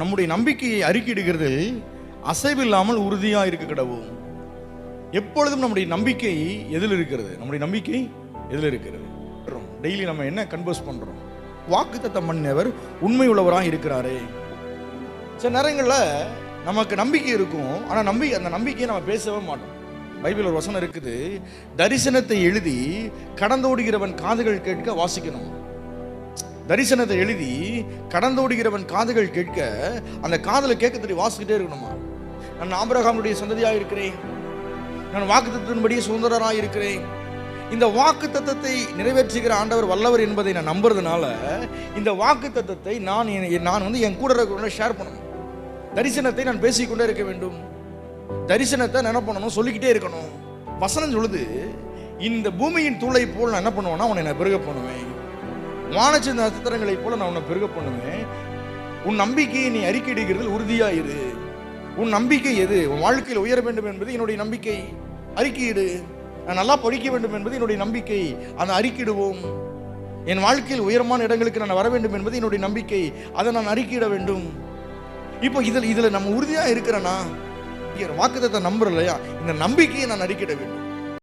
நம்முடைய நம்பிக்கையை அறிக்கையிடுகிறது அசைவில்லாமல் உறுதியாக இருக்க கடவும். எப்பொழுதும் நம்முடைய நம்பிக்கை எதில் இருக்கிறது? நம்முடைய நம்பிக்கை எதில் இருக்கிறது? டெய்லி நம்ம என்ன கன்வர்ஸ் பண்றோம்? வாக்குத்தத்தம் பண்ணினவர் உண்மை உள்ளவராக இருக்கிறாரே. சில நேரங்களில் நமக்கு நம்பிக்கை இருக்கும், ஆனால் அந்த நம்பிக்கையை நம்ம பேசவே மாட்டோம். பைபிள் ஒரு வசனம் இருக்குது, தரிசனத்தை எழுதி கடந்தோடுகிறவன் காதுகள் கேட்க வாசிக்கணும். தரிசனத்தை எழுதி கடந்தோடுகிறவன் காதுகள் கேட்க, அந்த காதில் கேட்க தெரியும், வாசிக்கிட்டே இருக்கணுமா. நான் ஆபிரகாமுடைய சந்ததியாக இருக்கிறேன், நான் வாக்குத்தத்தத்தின்படியே சுதந்திரராக இருக்கிறேன். இந்த வாக்குத்தத்தத்தை நிறைவேற்றுகிற ஆண்டவர் வல்லவர் என்பதை நான் நம்புறதுனால இந்த வாக்குத்தத்தத்தை நான் என் கூட இருக்கிறவங்க ஷேர் பண்ணணும். தரிசனத்தை நான் பேசிக்கொண்டே இருக்க வேண்டும். தரிசனத்தை நான் என்ன பண்ணணும்? சொல்லிக்கிட்டே இருக்கணும். வசனம் சொல்லுது, இந்த பூமியின் தூளை போல் நான் என்ன பண்ணுவேன்னா உன்னை நான் பெருக பண்ணுவேன், வானச்சந்த நட்சத்திரங்களைப் போல நான் உன்னை பெருக பண்ணுவேன். உன் நம்பிக்கையை நீ அறிக்கையிடுகிறதில் உறுதியாயிரு. உன் நம்பிக்கை எது? உன் வாழ்க்கையில் உயர வேண்டும் என்பது என்னுடைய நம்பிக்கை, அறிக்கையிடு. நான் நல்லா படிக்க வேண்டும் என்பது என்னுடைய நம்பிக்கை, அதை அறிக்கையிடுவோம். என் வாழ்க்கையில் உயரமான இடங்களுக்கு நான் வர வேண்டும் என்பது என்னுடைய நம்பிக்கை, அதை நான் அறிக்கையிட வேண்டும். இப்போ இதில் நம்ம உறுதியாக இருக்கிறேன்னா, வாக்குத்தத்தை நம்புறேன் இல்லையா, இந்த நம்பிக்கையை நான் அறிக்கையிட வேண்டும்.